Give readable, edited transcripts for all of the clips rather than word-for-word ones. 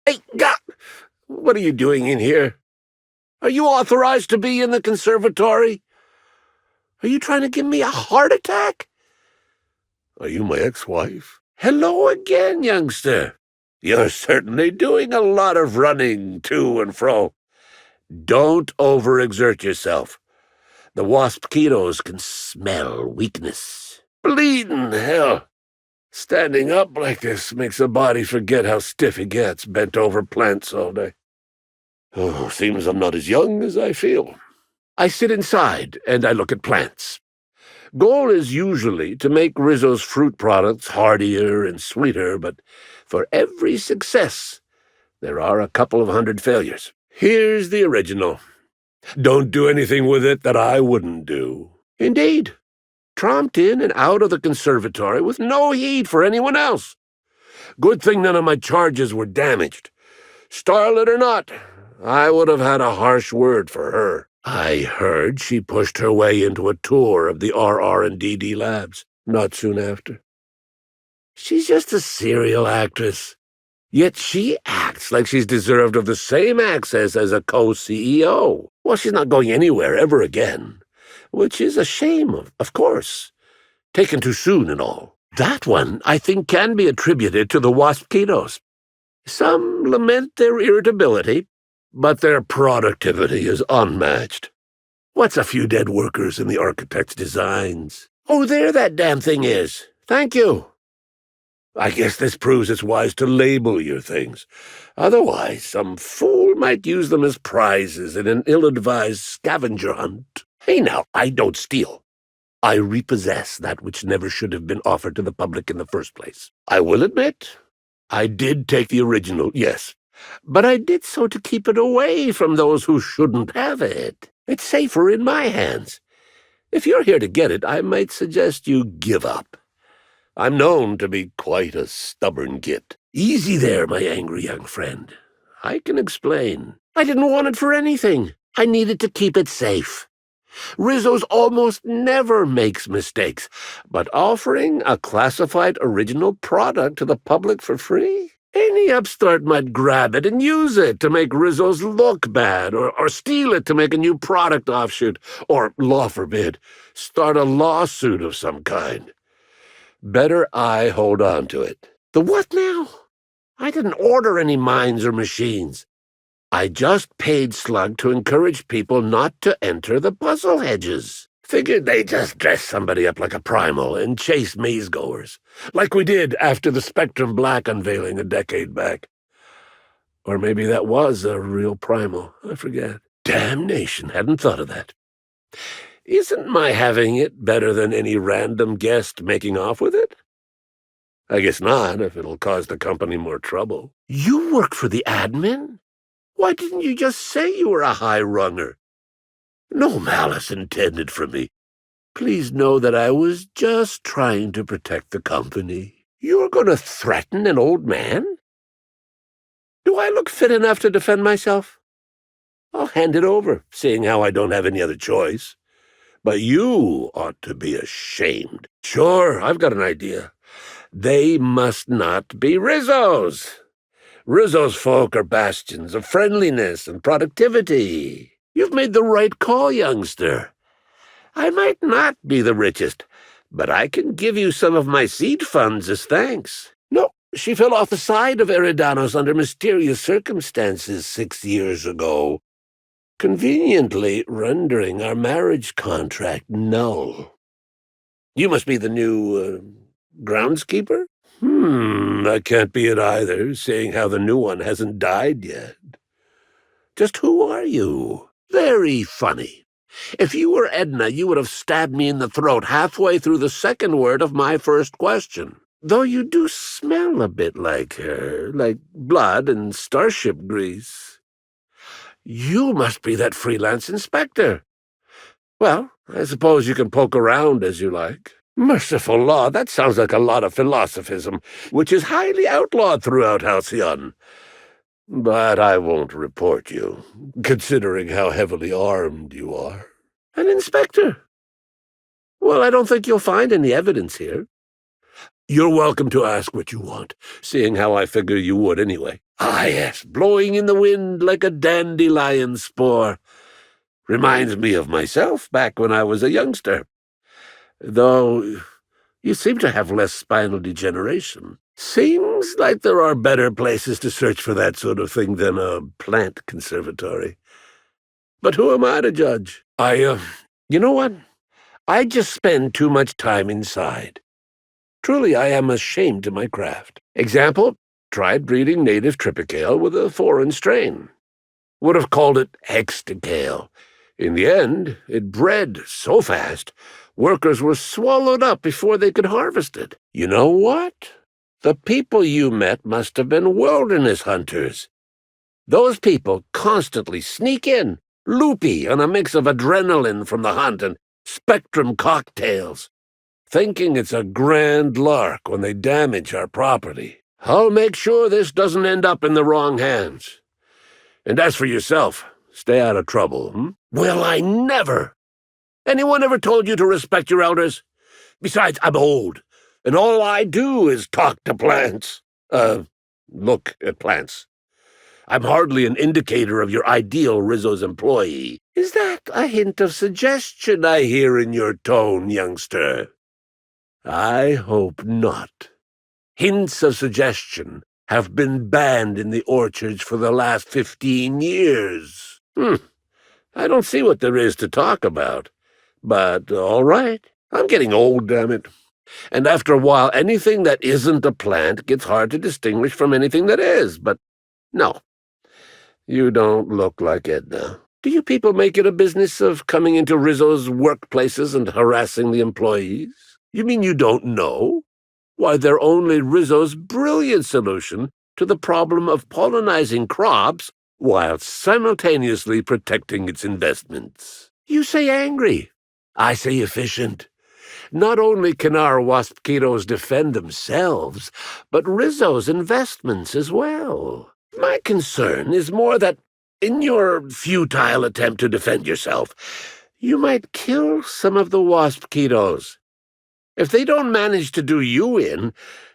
Hey, what are you doing in here? Are you authorized to be in the conservatory? Are you trying to give me a heart attack? Are you my ex-wife? Hello again, youngster. You're certainly doing a lot of running to and fro. Don't overexert yourself. The wasp-ketos can smell weakness. Bleeding hell. Standing up like this makes a body forget how stiff it gets, bent over plants all day. Oh, seems I'm not as young as I feel. I sit inside and I look at plants. Goal is usually to make Rizzo's fruit products hardier and sweeter, but for every success, there are a couple of hundred failures. Here's the original. Don't do anything with it that I wouldn't do. Indeed. Tromped in and out of the conservatory with no heed for anyone else. Good thing none of my charges were damaged. Starlet or not, I would have had a harsh word for her. I heard she pushed her way into a tour of the RR&DD labs not soon after. She's just a serial actress. Yet she acts like she's deserved of the same access as a co-CEO. Well, she's not going anywhere ever again, which is a shame, of course. Taken too soon and all. That one, I think, can be attributed to the wasp-ketos. Some lament their irritability, but their productivity is unmatched. What's a few dead workers in the architect's designs? Oh, there that damn thing is. Thank you. I guess this proves it's wise to label your things. Otherwise, some fool might use them as prizes in an ill-advised scavenger hunt. Hey now, I don't steal. I repossess that which never should have been offered to the public in the first place. I will admit, I did take the original, yes, but I did so to keep it away from those who shouldn't have it. It's safer in my hands. If you're here to get it, I might suggest you give up. I'm known to be quite a stubborn git. Easy there, my angry young friend. I can explain. I didn't want it for anything. I needed to keep it safe. Rizzo's almost never makes mistakes, but offering a classified original product to the public for free? Any upstart might grab it and use it to make Rizzo's look bad, or steal it to make a new product offshoot, or, law forbid, start a lawsuit of some kind. Better I hold on to it. The what now? I didn't order any mines or machines. I just paid Slug to encourage people not to enter the puzzle hedges. Figured they'd just dress somebody up like a primal and chase maze-goers, like we did after the Spectrum Black unveiling a decade back. Or maybe that was a real primal, I forget. Damnation, hadn't thought of that. Isn't my having it better than any random guest making off with it? I guess not, if it'll cause the company more trouble. You work for the admin? Why didn't you just say you were a high-runger? No malice intended from me. Please know that I was just trying to protect the company. You are going to threaten an old man? Do I look fit enough to defend myself? I'll hand it over, seeing how I don't have any other choice. But you ought to be ashamed. Sure, I've got an idea. They must not be Rizzo's. Rizzo's folk are bastions of friendliness and productivity. You've made the right call, youngster. I might not be the richest, but I can give you some of my seed funds as thanks. No, she fell off the side of Eridanos under mysterious circumstances 6 years ago, conveniently rendering our marriage contract null. You must be the new, groundskeeper? That can't be it either, seeing how the new one hasn't died yet. Just who are you? Very funny. If you were Edna, you would have stabbed me in the throat halfway through the second word of my first question. Though you do smell a bit like her, like blood and starship grease. You must be that freelance inspector. Well, I suppose you can poke around as you like. Merciful law, that sounds like a lot of philosophism, which is highly outlawed throughout Halcyon. But I won't report you, considering how heavily armed you are. An inspector? Well, I don't think you'll find any evidence here. You're welcome to ask what you want, seeing how I figure you would anyway. Ah, yes, blowing in the wind like a dandelion spore. Reminds me of myself back when I was a youngster. Though you seem to have less spinal degeneration. Seems like there are better places to search for that sort of thing than a plant conservatory. But who am I to judge? You know what? I just spend too much time inside. Truly, I am ashamed of my craft. Example, tried breeding native tripicale with a foreign strain. Would have called it hexticale. In the end, it bred so fast, workers were swallowed up before they could harvest it. You know what? The people you met must have been wilderness hunters. Those people constantly sneak in, loopy on a mix of adrenaline from the hunt and spectrum cocktails, thinking it's a grand lark when they damage our property. I'll make sure this doesn't end up in the wrong hands. And as for yourself, stay out of trouble, hmm? Well, I never. Anyone ever told you to respect your elders? Besides, I'm old, and all I do is talk to plants. Look at plants. I'm hardly an indicator of your ideal Rizzo's employee. Is that a hint of suggestion I hear in your tone, youngster? I hope not. Hints of suggestion have been banned in the orchards for the last 15 years. I don't see what there is to talk about. But all right, I'm getting old, damn it. And after a while, anything that isn't a plant gets hard to distinguish from anything that is. But no, you don't look like Edna. Do you people make it a business of coming into Rizzo's workplaces and harassing the employees? You mean you don't know? Why, they're only Rizzo's brilliant solution to the problem of pollinizing crops while simultaneously protecting its investments. You say angry. I say efficient. Not only can our waspitos defend themselves, but Rizzo's investments as well. My concern is more that, in your futile attempt to defend yourself, you might kill some of the waspitos. If they don't manage to do you in,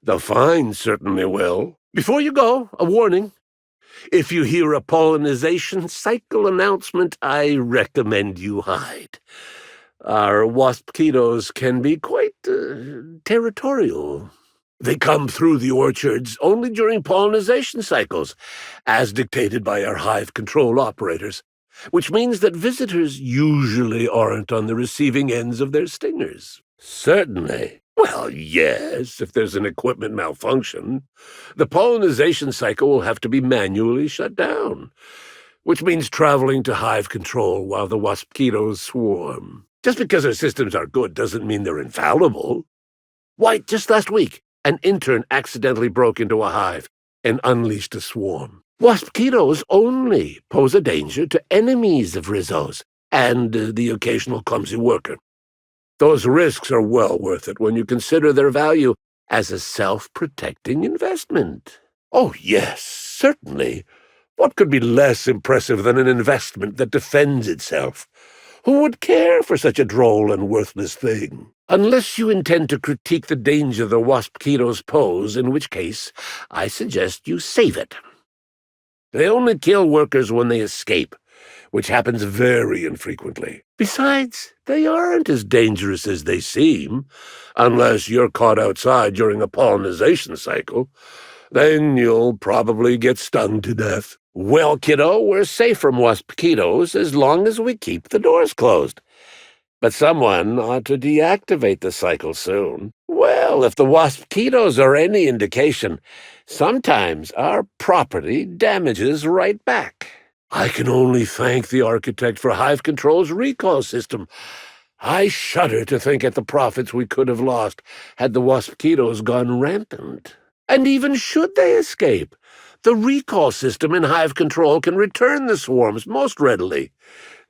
the fine certainly will. Before you go, a warning. If you hear a pollinization cycle announcement, I recommend you hide. Our waspitos can be quite territorial. They come through the orchards only during pollinization cycles, as dictated by our hive control operators, which means that visitors usually aren't on the receiving ends of their stingers. Certainly. Well, yes, if there's an equipment malfunction, the pollinization cycle will have to be manually shut down, which means traveling to hive control while the waspitos swarm. Just because our systems are good doesn't mean they're infallible. Why, just last week, an intern accidentally broke into a hive and unleashed a swarm. Waspitos only pose a danger to enemies of Rizzo's and the occasional clumsy worker. Those risks are well worth it when you consider their value as a self-protecting investment. Oh, yes, certainly. What could be less impressive than an investment that defends itself? Who would care for such a droll and worthless thing? Unless you intend to critique the danger the waspitos pose, in which case I suggest you save it. They only kill workers when they escape, which happens very infrequently. Besides, they aren't as dangerous as they seem, unless you're caught outside during a pollinization cycle. Then you'll probably get stung to death. Well, kiddo, we're safe from waspitos as long as we keep the doors closed. But someone ought to deactivate the cycle soon. Well, if the waspitos are any indication, sometimes our property damages right back. I can only thank the architect for Hive Control's recall system. I shudder to think at the profits we could have lost had the waspitos gone rampant. And even should they escape, the recall system in Hive Control can return the swarms most readily.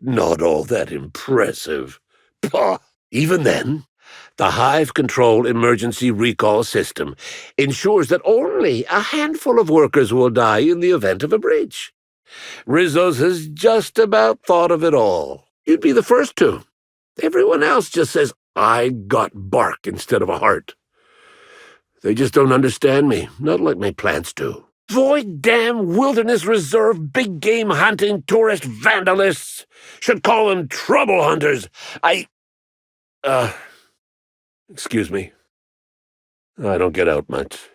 Not all that impressive. Pah! Even then, the Hive Control emergency recall system ensures that only a handful of workers will die in the event of a breach. Rizzo's has just about thought of it all. You'd be the first to. Everyone else just says, I got bark instead of a heart. They just don't understand me, not like my plants do. Void Dam Wilderness Reserve big game hunting tourist vandalists should call them trouble hunters. Excuse me. I don't get out much.